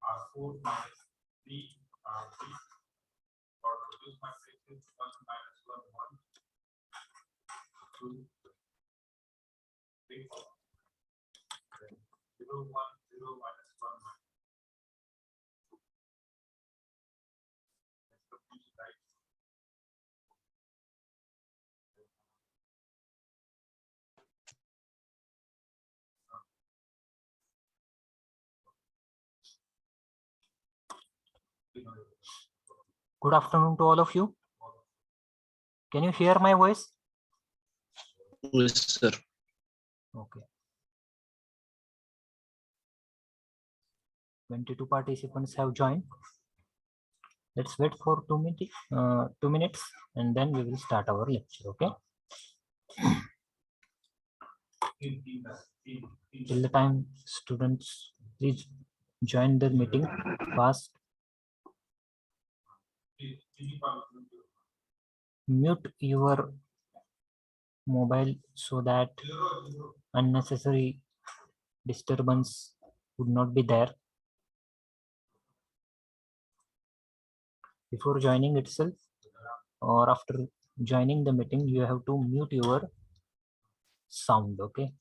R4 minus 3 R3 or reduce matrices 1 minus 1 1 2 3 then 0 1 0 minus 1 minus 2. Let's complete right. Good afternoon to all of you. Can you hear my voice? Yes, sir. Okay. 22 participants have joined. Let's wait for 2 minutes and then we will start our lecture. Okay. Till the time, students, please join the meeting fast. Mute your mobile so that unnecessary disturbance would not be there. Before joining itself or after joining the meeting, you have to mute your sound. Okay.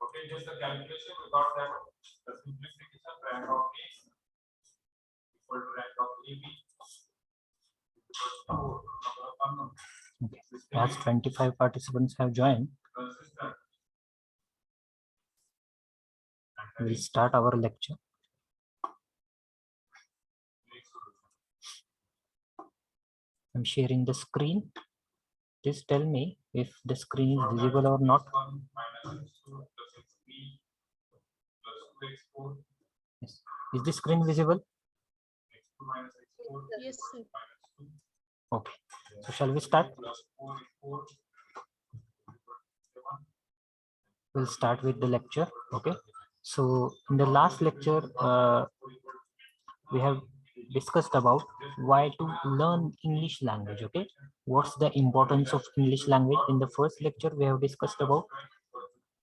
Okay, just a calculation without that. The simplification rank of A equal to rank of AB equals to number of unknowns. Okay. As 25 participants have joined, Consistent. we'll start our lecture. I'm sharing the screen. Please tell me if the screen is visible or not. Yes. Is the screen visible? Yes, sir. Okay. So shall we start? We'll start with the lecture. Okay. So in the last lecture, we have discussed about why to learn English language. Okay. What's the importance of English language? In the first lecture, we have discussed about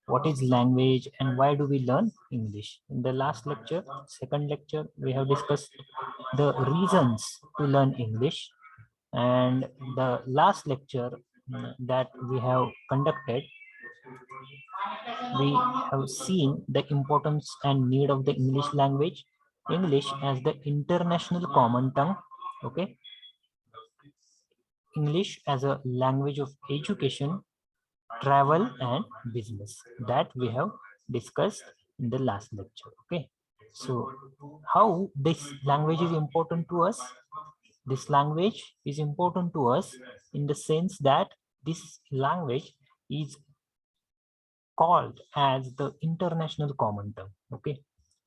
what is language and why do we learn English. In the last lecture, second lecture, we have discussed the reasons to learn English. And the last lecture that we have conducted, we have seen the importance and need of the English language. English as the international common tongue. Okay. English as a language of education, travel and business, that we have discussed in the last lecture. Okay. So how this language is important to us? This language is important to us in the sense that this language is called as the international common tongue. Okay.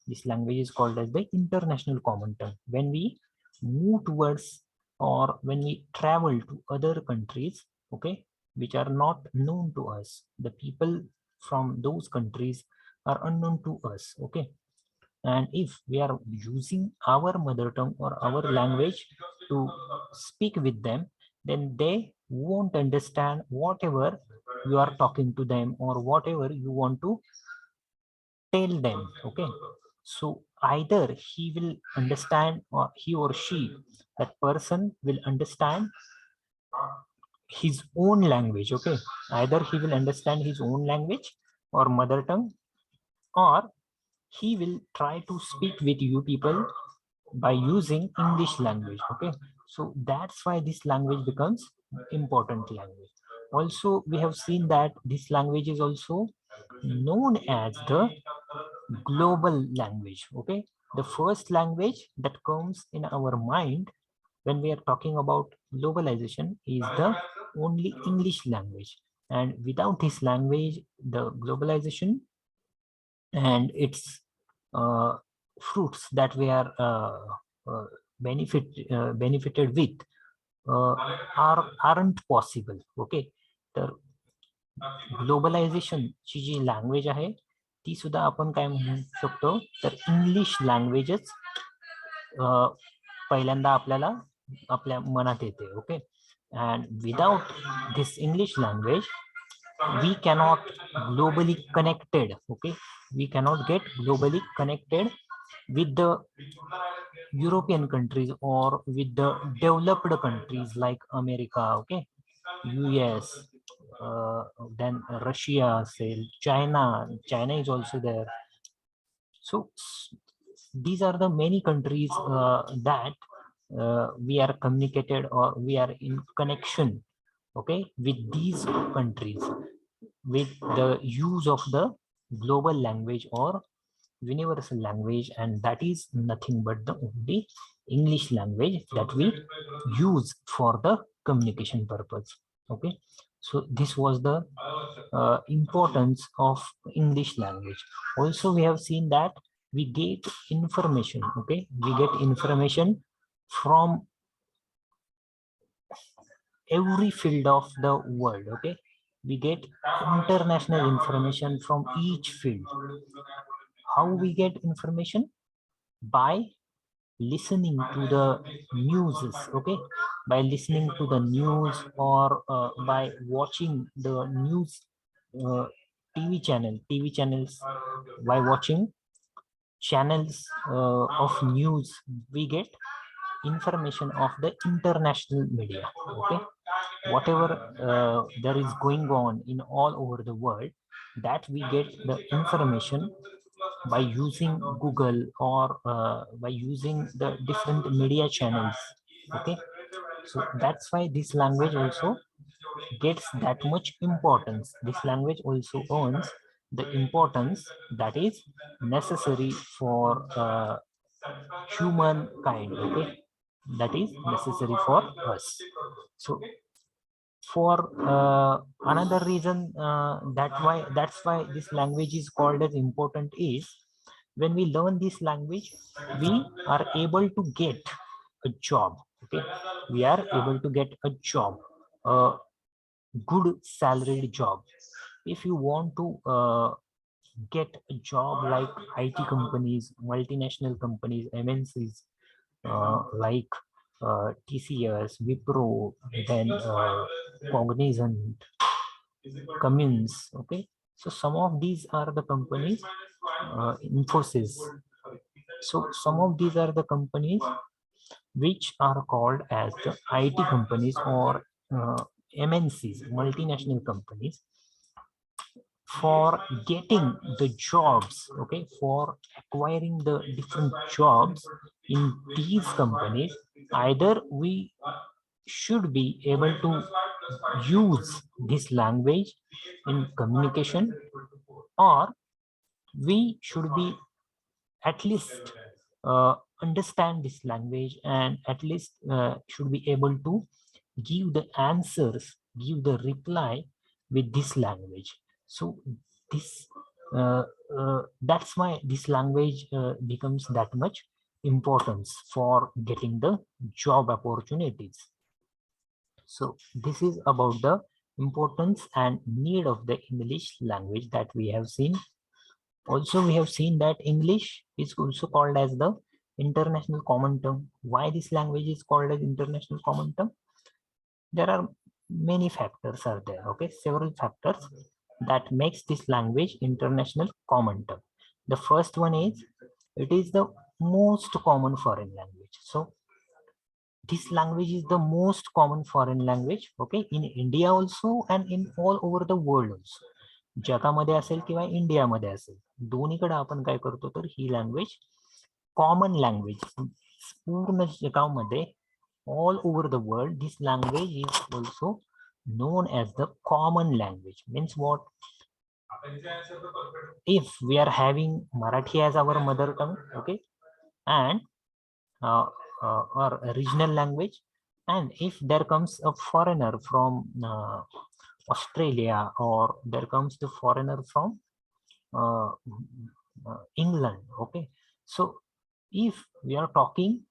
This language is called as the international common tongue. When we move towards or when we travel to other countries, okay, which are not known to us, the people from those countries are unknown to us. Okay. And if we are using our mother tongue or our language to speak with them, then they won't understand whatever you are talking to them or whatever you want to tell them. Okay. So either he will understand or he or she, that person will understand his own language. Okay. Either he will understand his own language or mother tongue, or he will try to speak with you people by using English language. Okay. So that's why this language becomes important language. Also, we have seen that this language is also known as the global language. Okay. The first language that comes in our mind when we are talking about globalization is the only English language. And without this language, the globalization and its fruits that we are benefited with aren't possible. Okay, तर globalisation ची जी language आहे ती सुद्धा आपण काय म्हणू शकतो तर इंग्लिश लँग्वेजच पहिल्यांदा आपल्याला आपल्या मनात येते. Okay, and without this English language we cannot globally connected. Okay, we cannot get globally connected with the European countries or with the developed countries like America, okay, US, then Russia, say China is also there. So these are the many countries that we are communicated or we are in connection, okay, with these countries with the use of the global language or universal language, and that is nothing but the only English language that we use for the communication purpose. Okay, so this was the importance of English language. Also, we have seen that we get information. Okay, we get information from every field of the world. Okay, we get international information from each field. How we get information? By listening to the news. Okay, by listening to the news or by watching the news TV channels. By watching channels of news, we get information of the international media. Okay, whatever there is going on in all over the world, that we get the information by using Google or by using the different media channels. Okay, so that's why this language also gets that much importance. This language also earns the importance that is necessary for humankind. Okay, that is necessary for us. So for another reason that's why this language is called as important is when we learn this language we are able to get a job. Okay, we are able to get a job, a good salaried job. If you want to get a job like IT companies, multinational companies, MNCs, like TCS, Wipro, then Cognizant, Cummins. Okay, so some of these are the companies, Infosys. So some of these are the companies which are called as the IT companies or MNCs, multinational companies. For getting the jobs, okay, for acquiring the different jobs in these companies, either we should be able to use this language in communication, or we should be at least understand this language and at least should be able to give the answers, give the reply with this language. So this that's why this language becomes that much importance for getting the job opportunities. So this is about the importance and need of the English language that we have seen. Also, we have seen that English is also called as the international common term. Why this language is called as international common term? There are many factors are there. Okay, several factors that makes this language international common term. The first one is it is the most common foreign language. So this language is the most common foreign language. Okay, in India also and in all over the world also. जगामध्ये असेल किंवा इंडियामध्ये असेल दोन्हीकडे आपण काय करतो तर ही लँग्वेज कॉमन लँग्वेज पूर्ण जगामध्ये all over the world this language is also known as the common language. Means what? If we are having Marathi as our mother tongue, okay, and or regional language, And if there comes a foreigner from Australia, or there comes the foreigner from uh, England, okay, so if we are talking,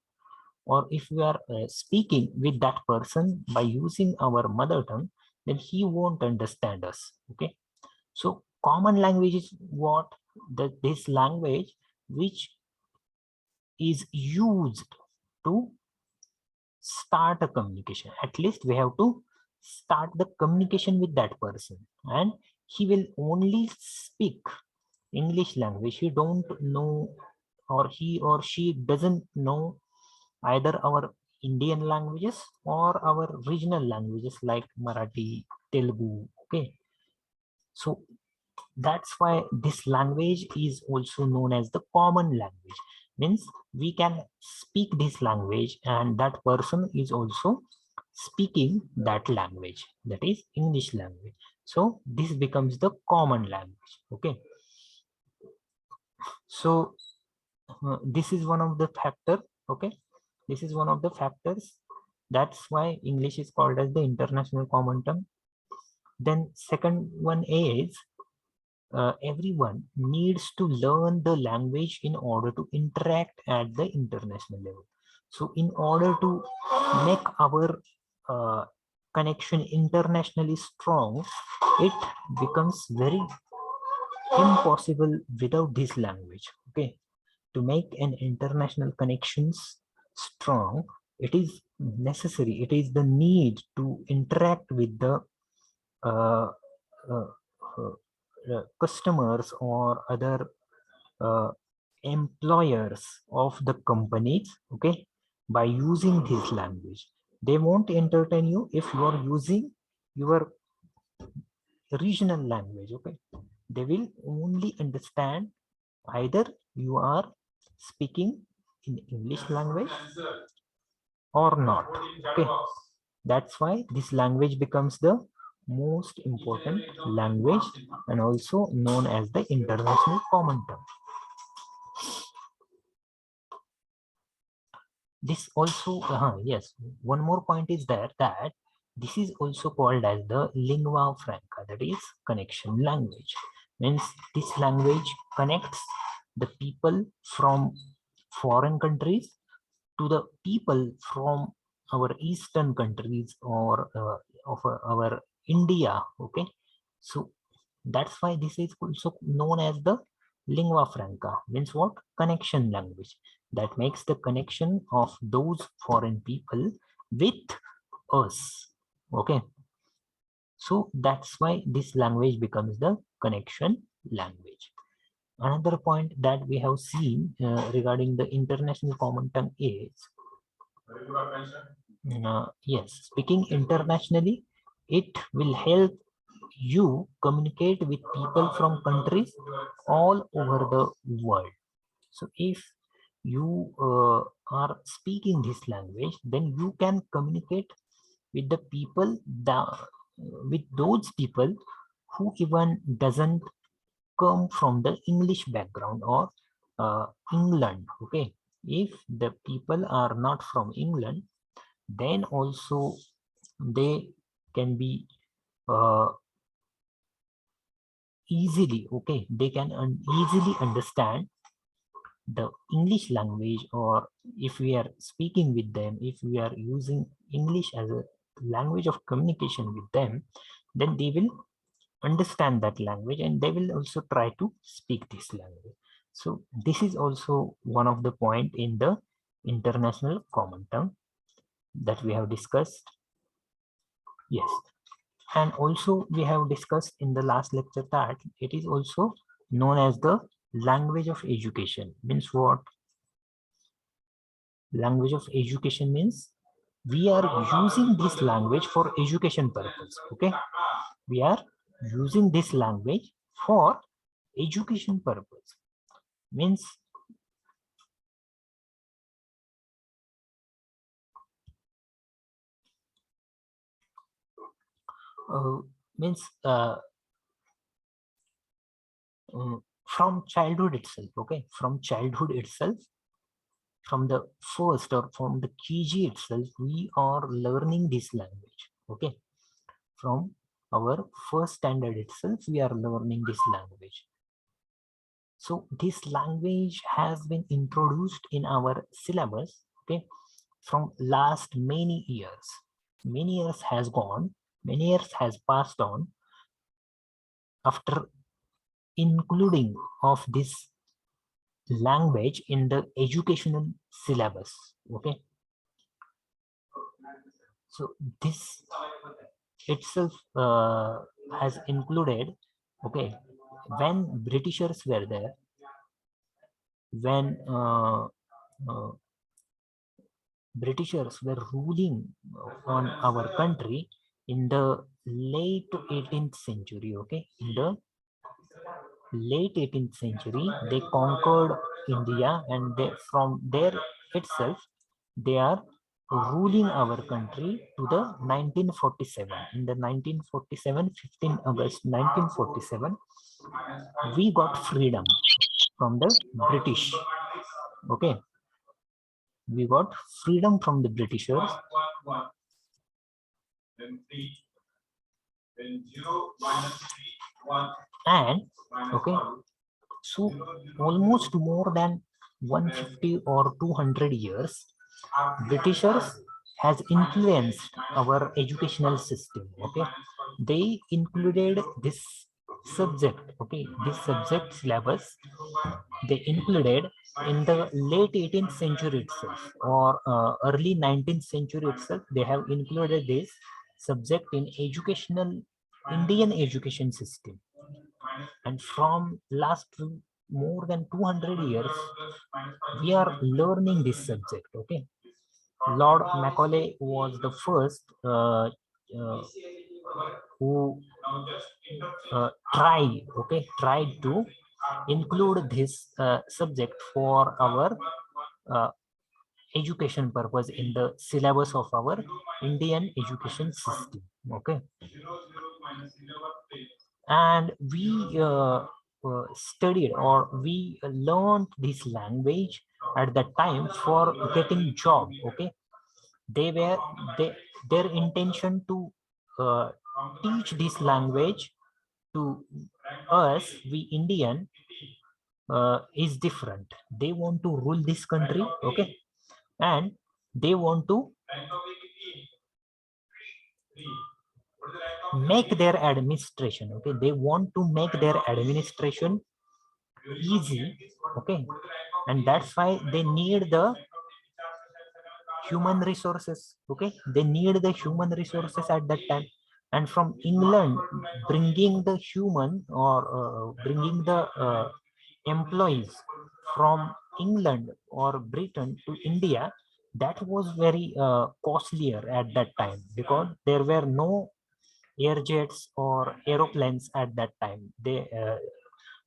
or if we are speaking with that person by using our mother tongue, then he won't understand us, okay. So common language is what, this language which is used to start a communication. At least we have to start the communication with that person, and he will only speak English language. He don't know, or he or she doesn't know either our Indian languages or our regional languages like Marathi, Telugu. Okay, so that's why this language is also known as the common language. Means we can speak this language, and that person is also speaking that language, that is English language. So this becomes the common language. Okay, so this is one of the factor. Okay, this is one of the factors. That's why English is called as the international common tongue. Then second one is everyone needs to learn the language in order to interact at the international level. So in order to make our connection internationally strong, it becomes very impossible without this language. Okay, to make an international connections strong, it is necessary, it is the need to interact with the uh, uh, uh, customers or other uh, employers of the companies, okay, by using this language. They won't entertain you if you are using your regional language. Okay, they will only understand either you are speaking in English language or not. Okay, that's why this language becomes the most important language, and also known as the international common tongue. This also, yes, one more point is there, that this is also called as the lingua franca, that is connection language. Means this language connects the people from foreign countries to the people from our eastern countries, or of our India. Okay, so that's why this is also known as the lingua franca. Means what? Connection language, that makes the connection of those foreign people with us. Okay, so that's why this language becomes the connection language. Another point that we have seen regarding the international common tongue is, yes, speaking internationally, it will help you communicate with people from countries all over the world. So if you are speaking this language, then you can communicate with the people, with those people who even doesn't come from the English background or England. Okay, if the people are not from England, then also they can be uh, easily, okay, they can easily understand the English language. Or if we are speaking with them, if we are using English as a language of communication with them, then they will understand that language, and they will also try to speak this language. So this is also one of the point in the international common tongue that we have discussed. Yes, and also we have discussed in the last lecture that it is also known as the language of education. Means what? Language of education means we are using this language for education purpose. Okay, we are using this language for education purpose. Means uh, means from childhood itself. Okay, from childhood itself, from the first or from the KG itself, we are learning this language. Okay, from our first standard itself, we are learning this language. So this language has been introduced in our syllabus, okay, from last many years. Many years has gone, many years has passed on after including of this language in the educational syllabus. Okay, so this itself has included, okay, when Britishers were there, when Britishers were ruling on our country in the late 18th century. Okay, in the late 18th century, they conquered India, and they, from there itself, they are ruling our country to the 1947. In the 1947, 15 August 1947, we got freedom from the British. Okay, we got freedom from the Britishers. And okay, so almost more than 150 or 200 years, Britishers has influenced our educational system. Okay, they included this subject, okay, this subject syllabus, they included in the late 18th century itself, or early 19th century itself. They have included this subject in educational Indian education system, and from last more than 200 years we are learning this subject. Okay, Lord Macaulay was the first who tried to include this subject for our education purpose in the syllabus of our Indian education system. Okay, and we studied, or we learned this language at the time for getting job. Okay, they were their intention to uh, teach this language to us, we Indian, is different. They want to rule this country. Okay, and they want to make their administration, okay, they want to make their administration easy. Okay, and that's why they need the human resources. Okay, they need the human resources at that time, and from England bringing the human, or bringing the employees from England or Britain to India, that was very costlier at that time, because there were no air jets or aeroplanes at that time. They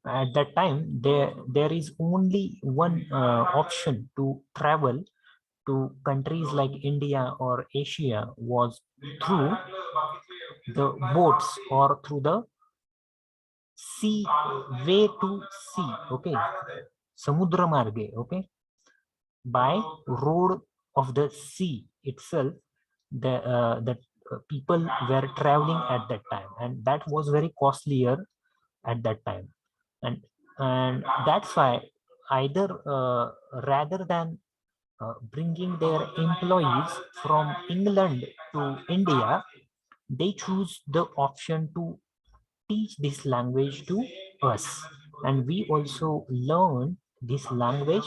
at that time there is only one option to travel to countries like India or Asia, was through the boats or through the sea, way to sea. Okay, samudra marge. Okay, by road of the sea itself, the people were traveling at that time, and that was very costlier at that time. And that's why, either rather than bringing their employees from England to India, they choose the option to teach this language to us. And we also learn this language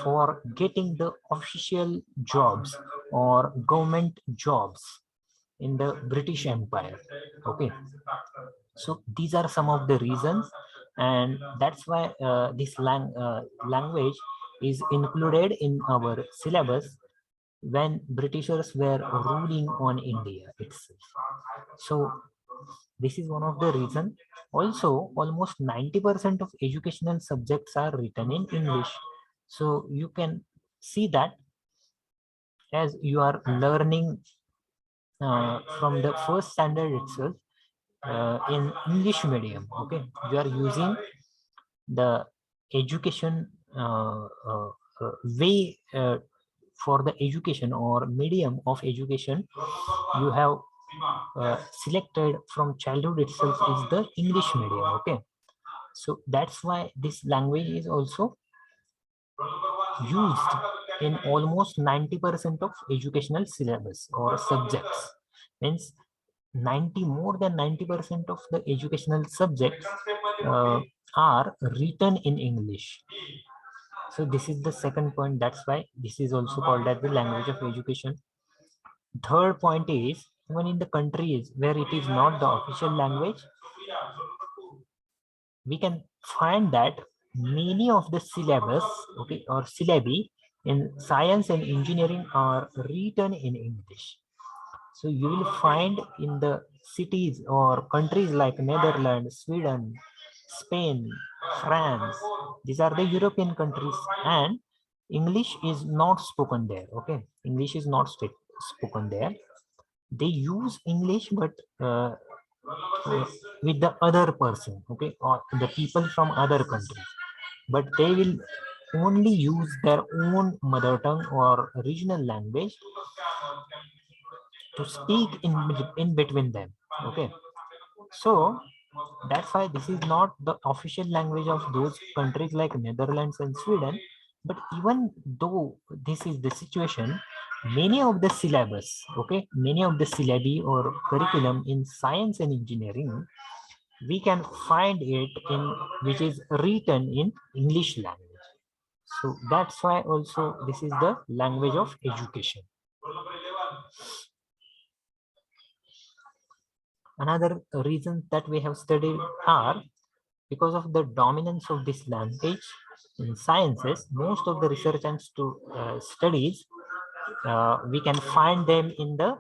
for getting the official jobs or government jobs in the British Empire. Okay, so these are some of the reasons, and that's why this language is included in our syllabus when Britishers were ruling on India itself. So this is one of the reasons. Also, almost 90% of educational subjects are written in English. So you can see that as you are learning from the first standard itself in English medium. Okay, you are using the education way for the education or medium of education you have selected from childhood itself is the English medium. Okay, so that's why this language is also used in almost 90% of educational syllabus or subjects. Means 90 more than 90% of the educational subjects are written in English. So this is the second point. That's why this is also called as the language of education. Third point is, even in the countries where it is not the official language, we can find that many of the syllabus, okay, or syllabi in science and engineering are written in English. So you will find in the cities or countries like Netherlands, Sweden, Spain, France, these are the European countries, and English is not spoken there. Okay, English is not spoken there. They use English, but with the other person, okay, or the people from other countries, but they will only use their own mother tongue or regional language to speak in between them. Okay, so that's why this is not the official language of those countries like Netherlands and Sweden. But even though this is the situation, many of the syllabus, okay, many of the syllabi or curriculum in science and engineering, we can find it in which is written in English language. So that's why also this is the language of education. Another reason that we have studied are because of the dominance of this language in sciences. Most of the research and studies, we can find them in the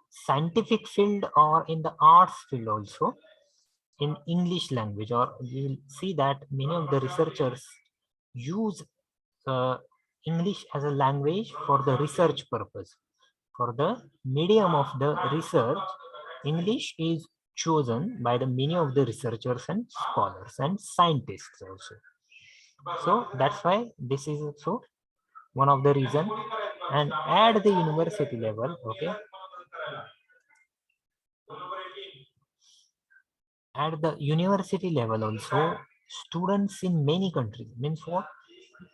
scientific field or in the arts field also in English language, or you will see that many of the researchers use English as a language for the research purpose. For the medium of the research, English is chosen by the many of the researchers and scholars and scientists also. So that's why this is also one of the reason. And at the university level, okay, at the university level also, students in many countries, means what,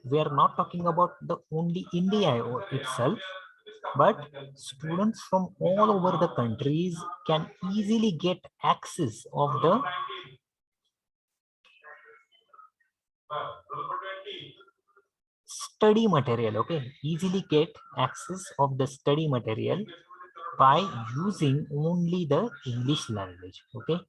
we are not talking about the only India itself, but students from all over the countries can easily get access of the study material. Okay, easily get access of the study material by using only the English language. Okay,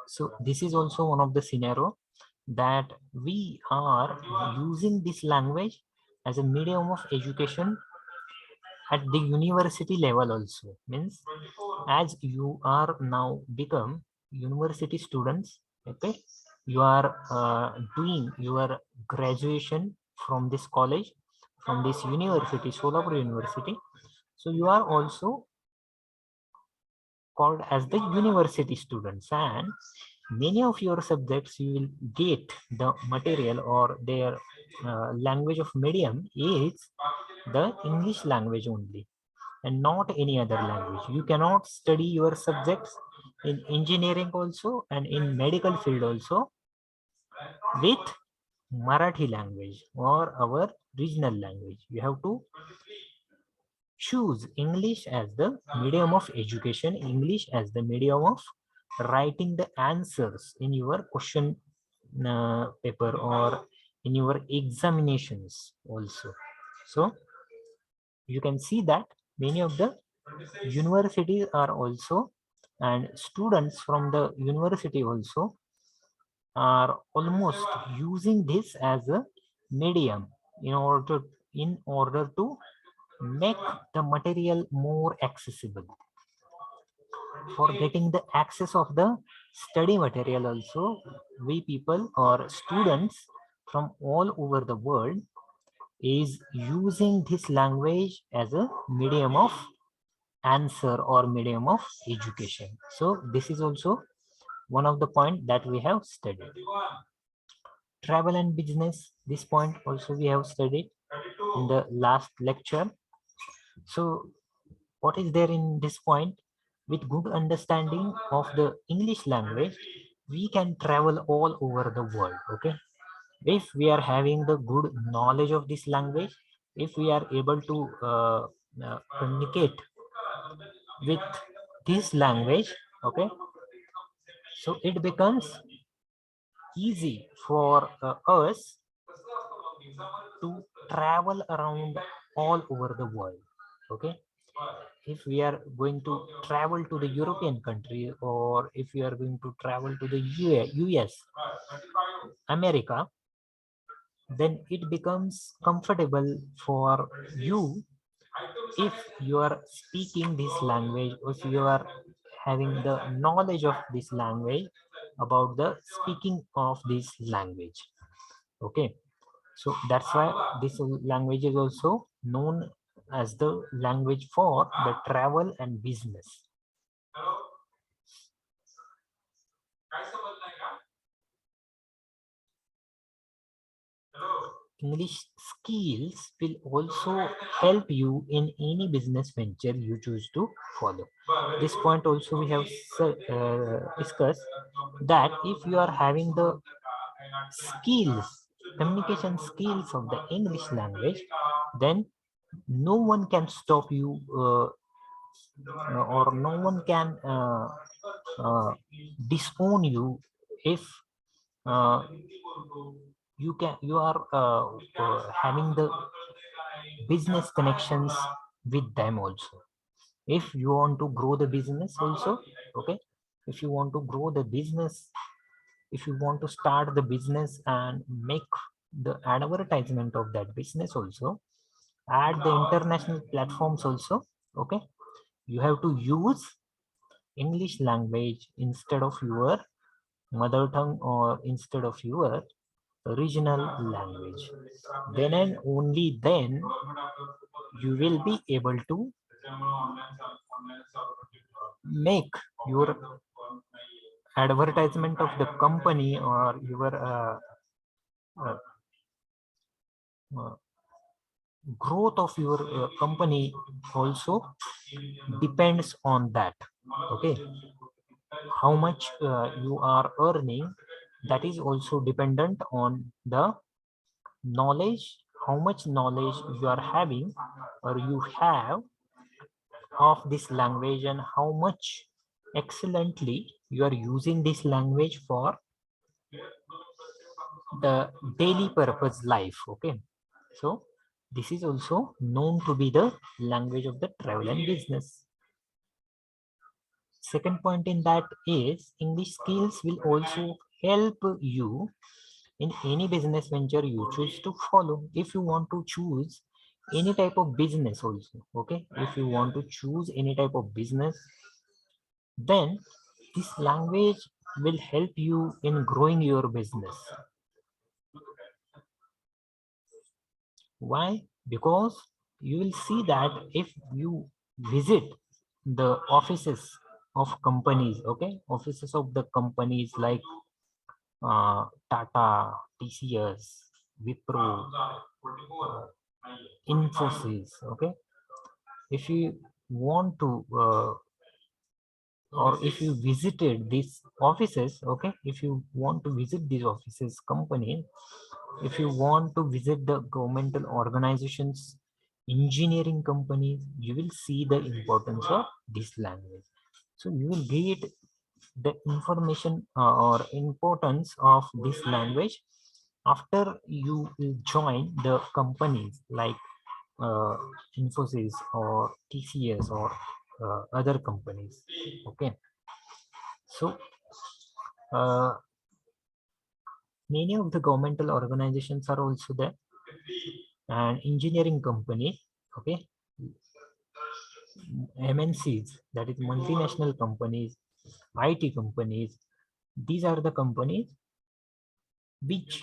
so this is also one of the scenario that we are using this language as a medium of education at the university level also. Means as you are now become university students, okay, you are doing your graduation from this college, from this university, Solapur University. So you are also called as the university students, and many of your subjects you will get the material or their language of medium is the English language only and not any other language. You cannot study your subjects in engineering also and in medical field also with Marathi language or our regional language. You have to choose English as the medium of education, English as the medium of writing the answers in your question paper or in your examinations also. So you can see that many of the universities are also, and students from the university also are almost using this as a medium in order to make the material more accessible. For getting the access of the study material also, we people or students from all over the world is using this language as a medium of answer or medium of education. So this is also one of the point that we have studied. Travel and business, this point also we have studied in the last lecture. So what is there in this point? With good understanding of the English language, we can travel all over the world. Okay, if we are having the good knowledge of this language, if we are able to communicate with this language, okay, so it becomes easy for us to travel around all over the world. Okay, if we are going to travel to the European country, or if we are going to travel to the US, America, then it becomes comfortable for you if you are speaking this language, if you are having the knowledge of this language, about the speaking of this language. Okay, so that's why this language is also known as the language for the travel and business. English skills will also help you in any business venture you choose to follow. This point also we have discussed that if you are having the skills, communication skills of the English language, then no one can stop you, or no one can disown you if you are having the business connections with them also. If you want to grow the business also, okay, if you want to grow the business, if you want to start the business and make the advertisement of that business also, add the international platforms also, okay, you have to use English language instead of your mother tongue, or instead of your original language. Then and only then you will be able to make your advertisement of the company, or your uh, uh, growth of your company also depends on that. Okay, how much you are earning, that is also dependent on the knowledge, how much knowledge you are having or you have of this language, and how much excellently you are using this language for the daily purpose life. Okay, so this is also known to be the language of the travel and business. Second point in that is English skills will also help you in any business venture you choose to follow. If you want to choose any type of business also, okay, if you want to choose any type of business, then this language will help you in growing your business. Why? Because you will see that if you visit the offices of companies, okay, offices of the companies like Tata, TCS, Wipro, Infosys, okay, if you want to or if you visited these offices, okay, if you want to visit these offices, company, if you want to visit the governmental organizations, engineering companies, you will see the importance of this language. So you will get the information or importance of this language after you will join the companies like uh, Infosys or TCS or other companies. Okay, so many of the governmental organizations are also there, and engineering company, okay, MNCs, that is multinational companies, IT companies. These are the companies which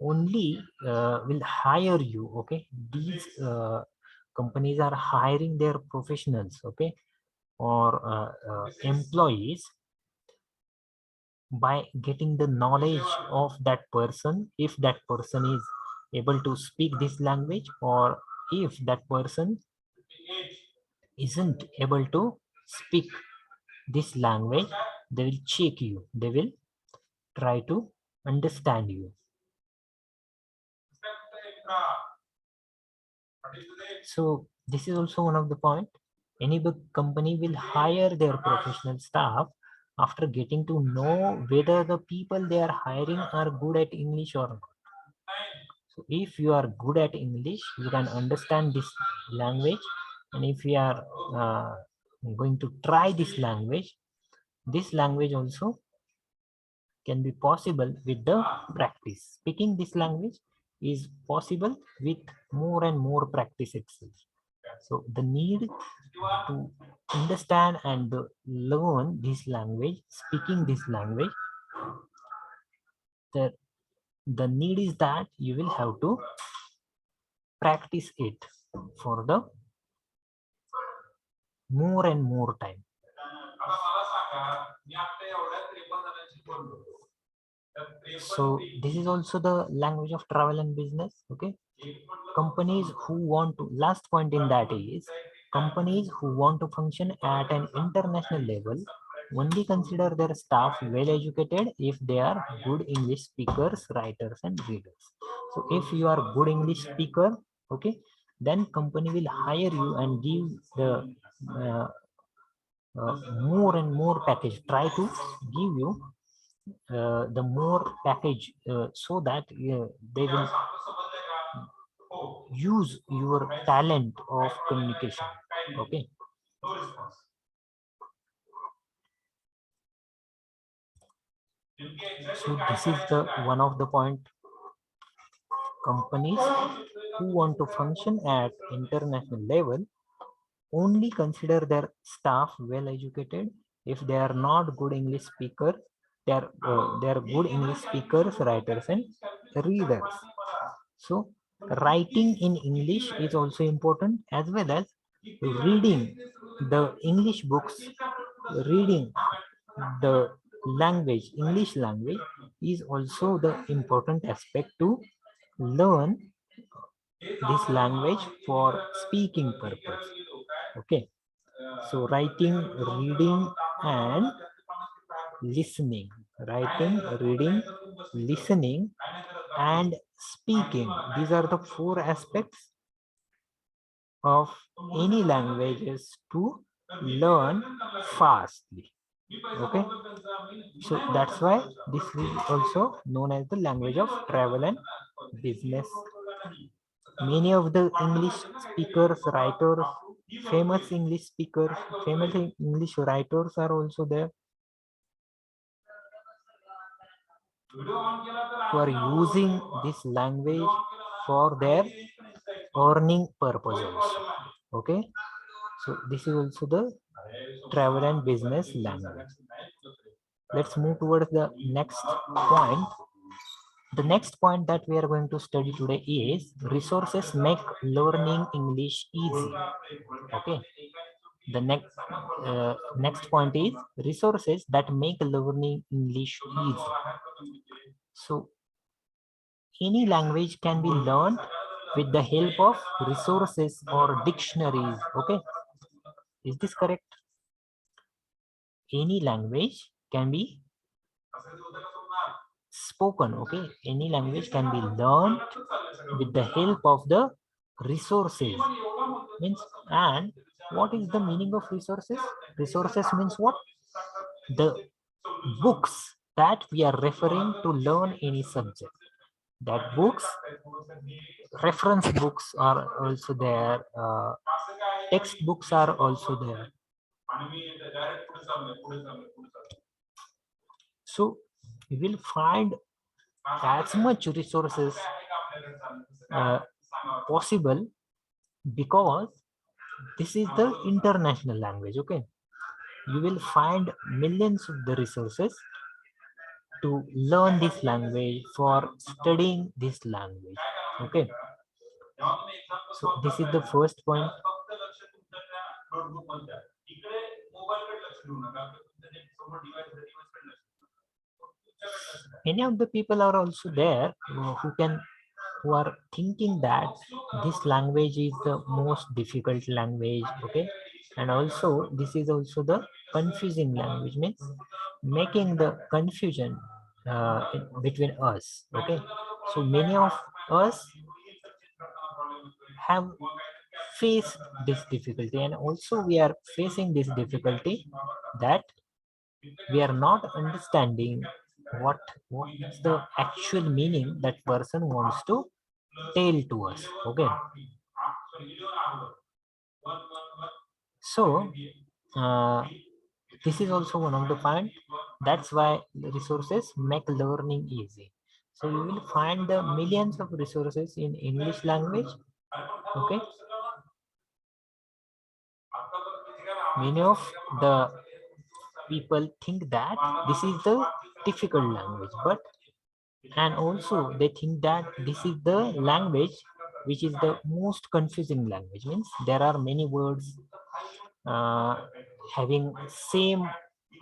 only will hire you. Okay, these companies are hiring their professionals, okay, or employees by getting the knowledge of that person, if that person is able to speak this language, or if that person isn't able to speak this language, they will check you, they will try to understand you. So this is also one of the point. Any big company will hire their professional staff after getting to know whether the people they are hiring are good at English or not. So if you are good at English, you can understand this language. And if you are going to try this language also can be possible with the practice. Speaking this language is possible with more and more practice itself. So the need to understand and learn this language, speaking this language, the need is that you will have to practice it for the more and more time. So this is also the language of travel and business. Okay, companies who want to, last point in that is, companies who want to function at an international level only consider their staff well educated if they are good English speakers, writers and readers. So if you are good English speaker, okay, then company will hire you and give the uh, more and more package, try to give you the more package so that they will use your talent of communication. Okay, so this is the one of the point. Companies who want to function at international level only consider their staff well educated if they are not good English speaker, they are good English speakers, writers and readers. So writing in English is also important, as well as reading the English books, reading the language, English language is also the important aspect to learn this language for speaking purpose. Okay, so writing, reading and listening, writing, reading, listening and speaking, these are the four aspects of any languages to learn fastly. Okay, so that's why this is also known as the language of travel and business. Many of the English speakers, writers, famous English speakers, famous English writers are also there who are using this language for their earning purpose also. Okay, so this is also the travel and business language. Let's move towards the next point. The next point that we are going to study today is resources make learning English easy. Okay, the next point is resources that make learning English easy. So any language can be learned with the help of resources or dictionaries. Okay, is this correct? Any language can be spoken. Okay, any language can be learned with the help of the resources. Means, and what is the meaning of resources? Resources means what? The books that we are referring to learn any subject. That books, reference books are also there, textbooks are also there. So we will find as much resources possible, because this is the international language. Okay, you will find millions of the resources to learn this language, for studying this language. Okay, so this is the first point. many of the people are also there who are thinking that this language is the most difficult language, okay, and also this is also the confusing language, means making the confusion between us, okay. So many of us have faced this difficulty, and also we are facing this difficulty that we are not understanding what is the actual meaning that person wants to tell to us, okay. So uh, this is also one of the point. That's why the resources make learning easy. So you will find the millions of resources in English language, okay. Many of the people think that this is the difficult language, but and also they think that this is the language which is the most confusing language, means there are many words uh, having same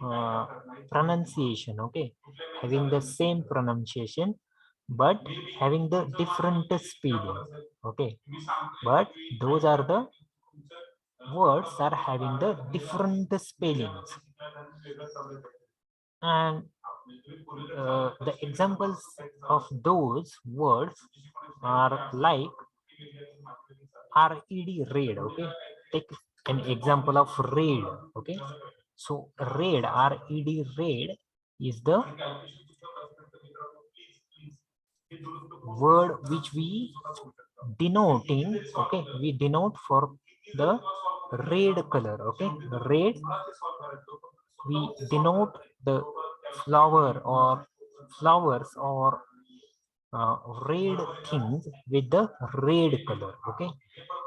uh, pronunciation, okay, having the same pronunciation but having the different spelling, okay, but those are the words are having the different spellings. And the examples of those words are like read, okay. Take an example of read, okay. So read is the word which we denoting, okay, we denote for the red color, okay. Red, we denote the flower or flowers or uh, red things with the red color, okay.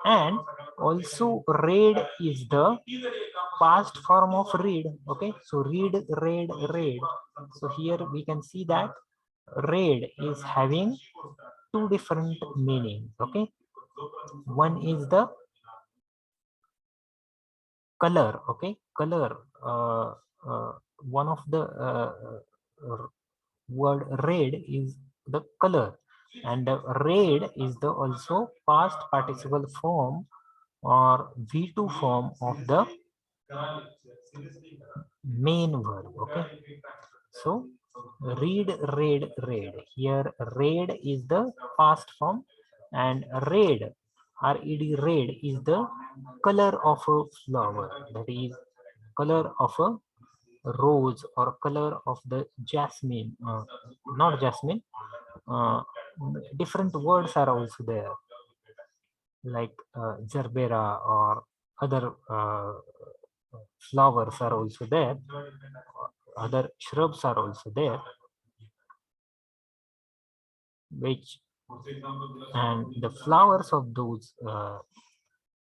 And also red is the past form of read, okay. So read, read. So here we can see that red is having two different meanings, okay. One is the color, okay, color. One of the word red is the color, and red is the also past participle form or V2 form of the main verb, okay. So read, read. Here red is the past form, and red, red is the color of a flower, that is color of a rose or color of the jasmine, not jasmine, uh, different words are also there, like gerbera or other flowers are also there, other shrubs are also there, which and the flowers of those are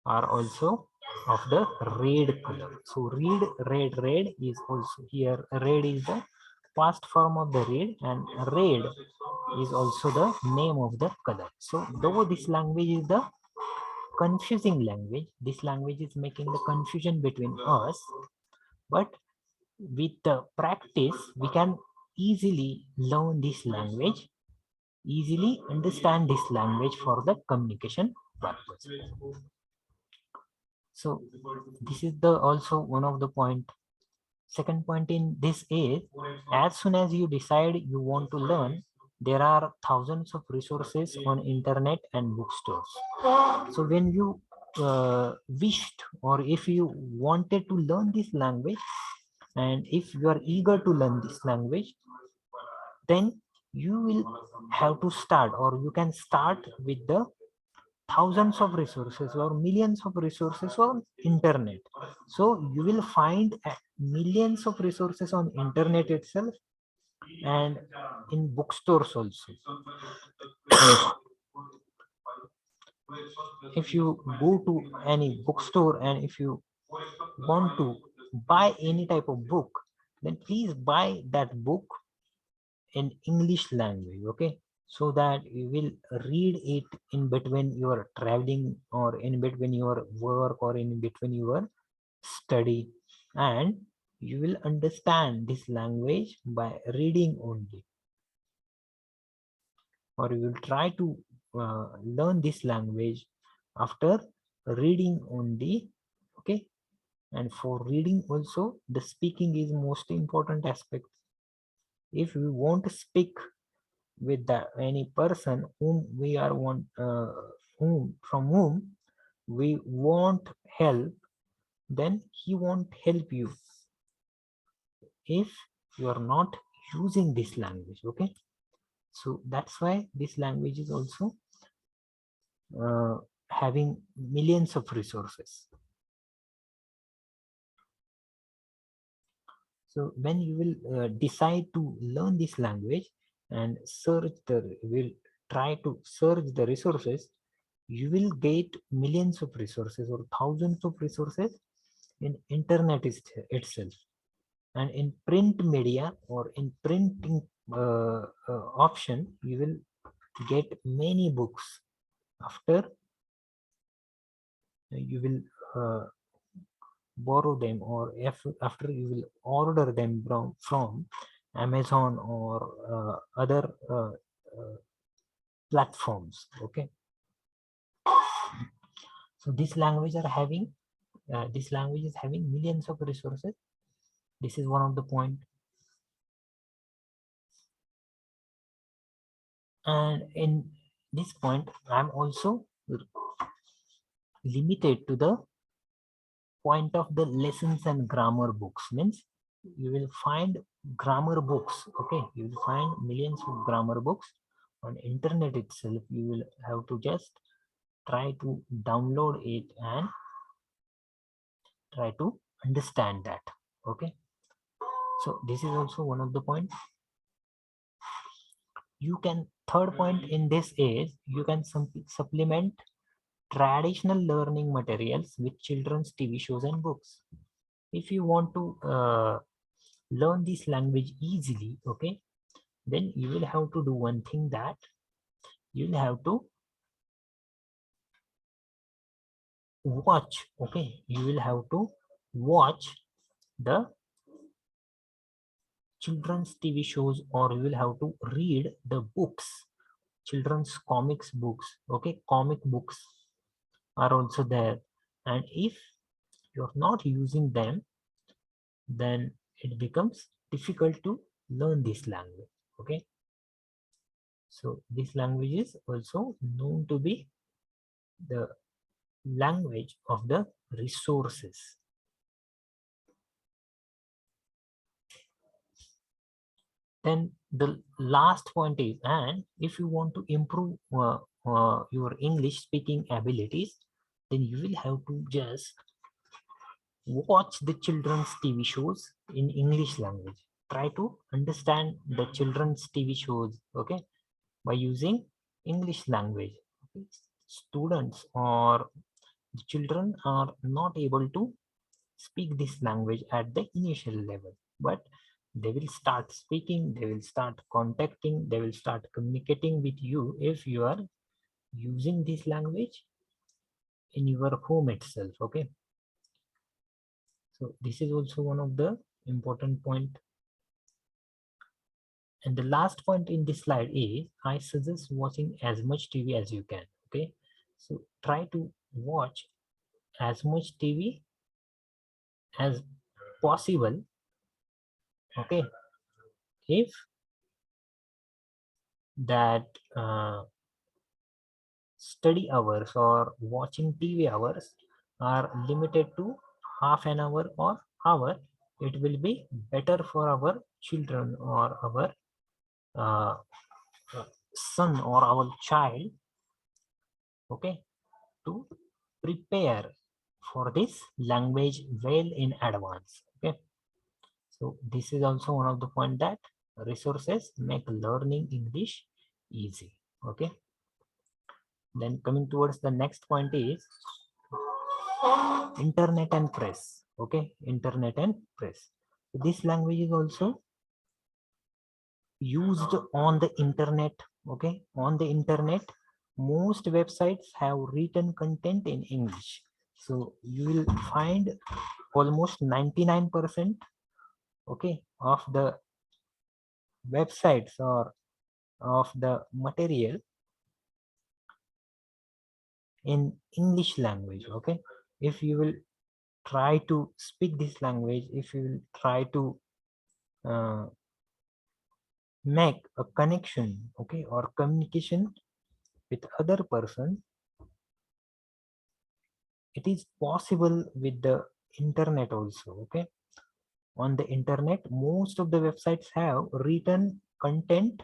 also of the red color. So red is also here. Red is the past form of the red, and red is also the name of the color. So though this language is the confusing language, this language is making the confusion between us, but with the practice we can easily learn this language, easily understand this language for the communication purpose. So this is the also one of the point. Second point in this is, as soon as you decide you want to learn, there are thousands of resources on internet and bookstores. So when you wished, or if you wanted to learn this language, and if you are eager to learn this language, then you will have to start, or you can start with the thousands of resources or millions of resources on internet. So you will find millions of resources on internet itself and in bookstores also. If you go to any bookstore and if you want to buy any type of book, then please buy that book in English language, okay, so that you will read it in between your traveling or in between your work or in between your study, and you will understand this language by reading only. or you will try to learn this language after reading only. Okay, and for reading also, the speaking is most important aspect. If we want to speak with any person whom we are whom we want help, then he won't help you if you are not using this language. Okay, so that's why this language is also having millions of resources. So when you will decide to learn this language and will try to search the resources, you will get millions of resources or thousands of resources in internet itself. And in print media or in printing option, you will get many books. After you will borrow them, or if after you will order them from Amazon or other platforms. Okay, so this language is having millions of resources. This is one of the point. And in this point, I'm also limited to the point of the lessons and grammar books. Means you will find grammar books. Okay, you will find millions of grammar books on internet itself. You will have to just try to download it and try to understand that. Okay, so this is also one of the points. You can, third point in this is, you can supplement traditional learning materials with children's TV shows and books. If you want to learn this language easily, okay, then you will have to do one thing, that you will have to watch. Okay, you will have to watch the children's TV shows, or you will have to read the books, children's comics books. Okay, comic books are also there, and if you're not using them, then it becomes difficult to learn this language. Okay, so this language is also known to be the language of the resources. Then the last point is, and if you want to improve your English speaking abilities, then you will have to just watch the children's TV shows in English language. Try to understand the children's TV shows, okay, by using English language. Okay. Students or the children are not able to speak this language at the initial level, but they will start speaking, they will start contacting, they will start communicating with you if you are using this language in your home itself. Okay, so this is also one of the important point. And the last point in this slide is, I suggest watching as much TV as you can. Okay, so try to watch as much TV as possible. Okay, if that study hours or watching TV hours are limited to half an hour or hour, it will be better for our children or our uh, son or our child, okay, to prepare for this language well in advance. Okay, so this is also one of the point, that resources make learning English easy. Okay, then coming towards the next point is internet and press. Okay, internet and press. This language is also used on the internet. Okay, on the internet, most websites have written content in English. So you will find almost 99%, okay, of the websites or of the material in English language. Okay, if you will try to speak this language, if you will try to uh, make a connection, okay, or communication with other person, it is possible with the internet also. Okay, on the internet most of the websites have written content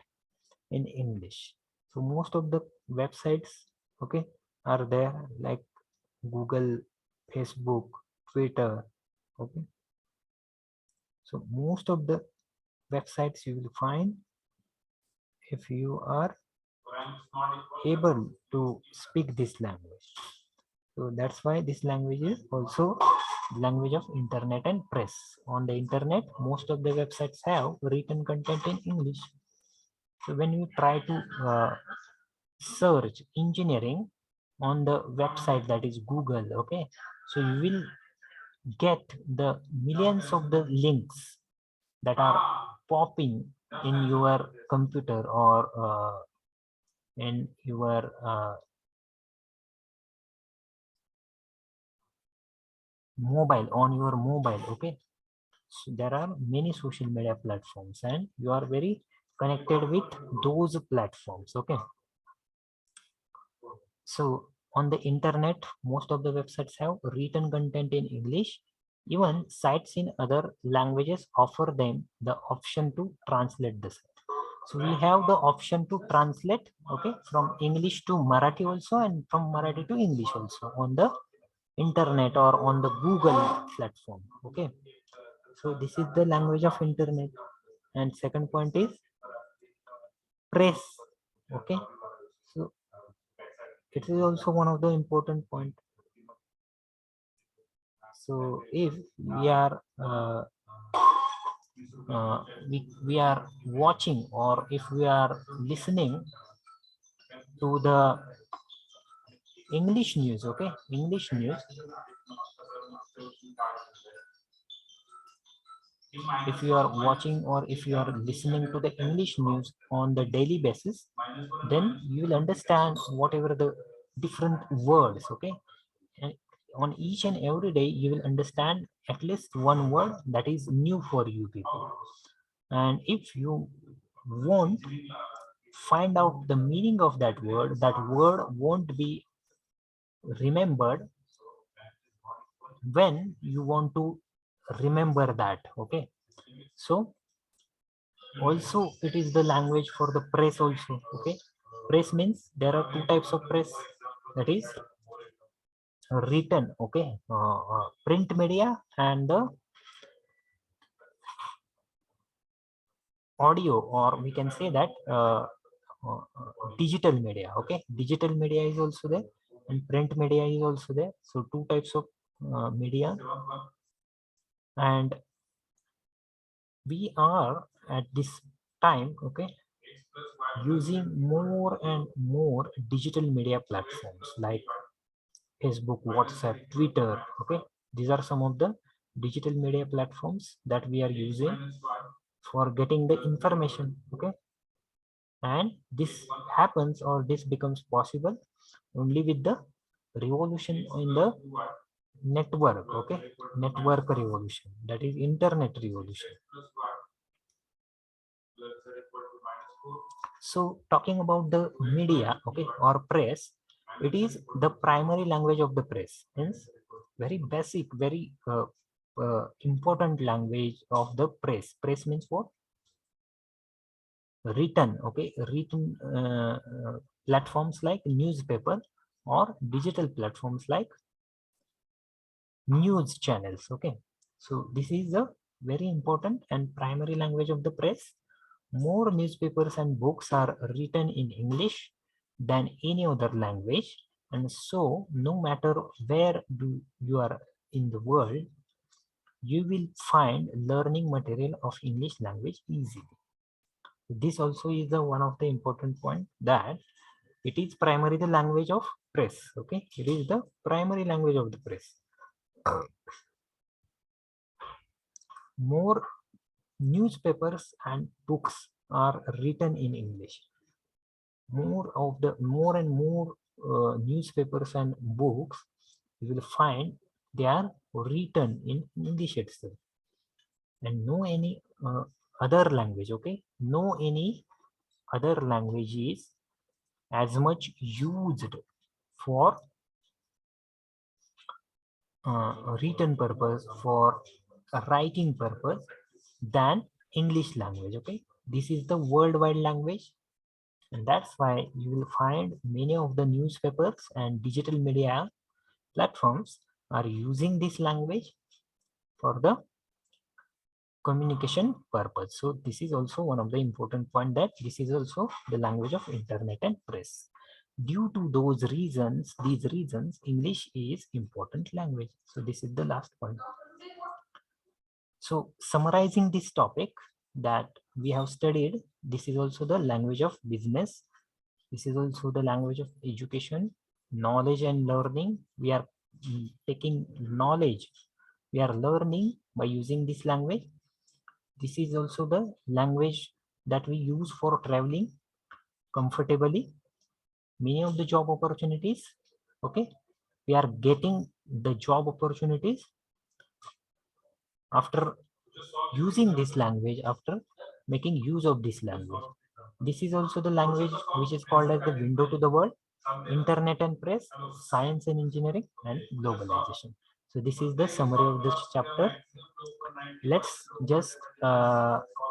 in English. So most of the websites, okay, are there, like Google, Facebook, Twitter. Okay, so most of the websites you will find, if you are able to speak this language. So that's why this language is also language of internet and press. On the internet, most of the websites have written content in English. So when you try to search engineering on the website, that is Google, okay, so you will get the millions of the links that are popping in your computer or in your mobile, on your mobile. Okay, so there are many social media platforms and you are very connected with those platforms. Okay, so on the internet most of the websites have written content in English. Even sites in other languages offer them the option to translate the site. So we have the option to translate, okay, from English to Marathi also, and from Marathi to English also on the internet or on the Google platform. Okay, so this is the language of internet. And second point is press. Okay, so it is also one of the important point. So if we are we are watching, or if we are listening to the English news, okay, English news, if you are watching or if you are listening to the English news on the daily basis, then you will understand whatever the different words, okay, and on each and every day you will understand at least one word that is new for you people. And if you won't find out the meaning of that word won't be remembered when you want to remember that. Okay, so also it is the language for the press also. Okay, press means there are two types of press, that is written, okay, print media and the audio, or we can say that digital media. Okay, digital media is also there and print media is also there. So two types of media. And we are at this time, okay, using more and more digital media platforms like Facebook, WhatsApp, Twitter. Okay, these are some of the digital media platforms that we are using for getting the information. Okay, and this happens, or this becomes possible only with the revolution in the network. Okay, network revolution, that is internet revolution. So talking about the media, okay, or press, it is the primary language of the press. Means very basic, very important language of the press. Press means what? Written, okay, written platforms like newspaper or digital platforms like news channels. Okay, so this is a very important and primary language of the press. More newspapers and books are written in English than any other language, and so no matter where you are in the world, you will find learning material of English language easily. This also is the one of the important point, that it is primarily the language of press. Okay, it is the primary language of the press. More newspapers and books are written in English. more and more newspapers and books, you will find they are written in English itself, and no any other language. Okay, no any other language is as much used for written purpose, for writing purpose than English language. Okay, this is the worldwide language, and that's why you will find many of the newspapers and digital media platforms are using this language for the communication purpose. So this is also one of the important point, that this is also the language of internet and press. Due to these reasons, English is important language. So this is the last point. So summarizing this topic that we have studied, this is also the language of business. This is also the language of education, knowledge and learning. We are taking knowledge. We are learning by using this language. This is also the language that we use for traveling comfortably. Many of the job opportunities, okay, we are getting the job opportunities after using this language, after making use of this language. This is also the language which is called as the window to the world, internet and press, science and engineering, and globalization. So this is the summary of this chapter. Let's just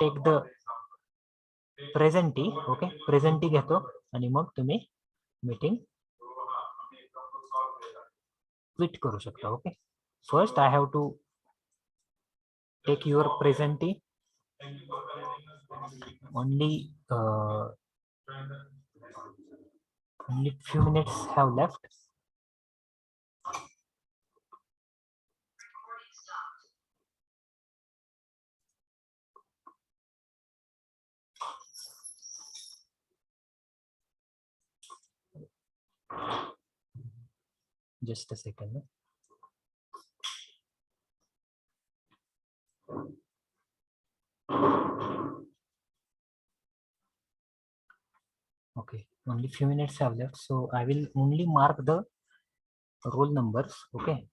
take the presenty. Okay, presenty घेतो आणि मग तुम्ही meeting quit करू शकता. Okay, first I have to take your presenty. only few minutes have left. Just a second. Okay, only few minutes have left, so I will only mark the roll numbers. Okay,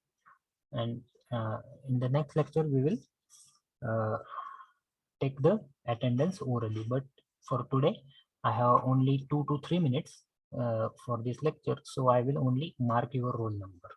and in the next lecture we will take the attendance orally, but for today I have only 2 to 3 minutes for this lecture, so I will only mark your roll number.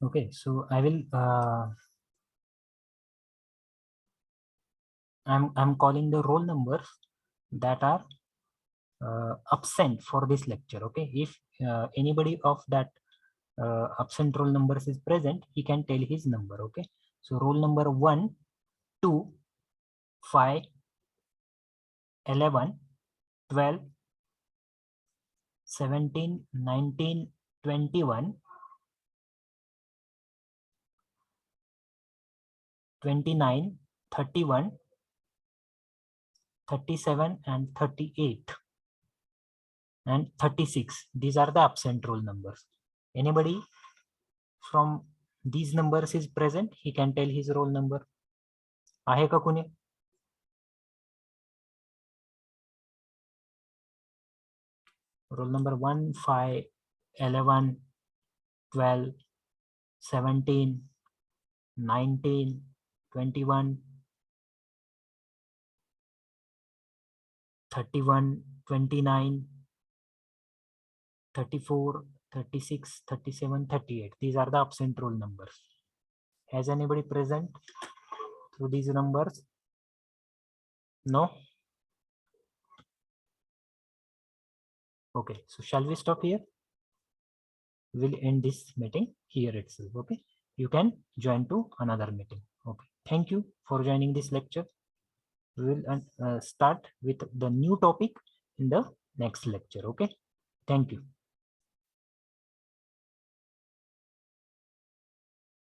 Okay, so I will I'm calling the roll numbers that are absent for this lecture. Okay, if anybody of that absent roll numbers is present, he can tell his number. Okay, so roll number 1, 2, 5, 11, 12, 17, 19, 21, 29, 31, 37, and 38, and 36. These are the absent roll numbers. Anybody from these numbers is present, he can tell his roll number. आहे का कुणी? Roll number 1, 5, 11, 12, 17, 19, 21, 31, 29, 34, 36, 37, 38. These are the absent roll numbers. Has anybody present through these numbers? No? Okay, so shall we stop here? We'll end this meeting here itself. Okay, you can join to another meeting. Okay, thank you for joining this lecture. We will start with the new topic in the next lecture. Okay, thank you.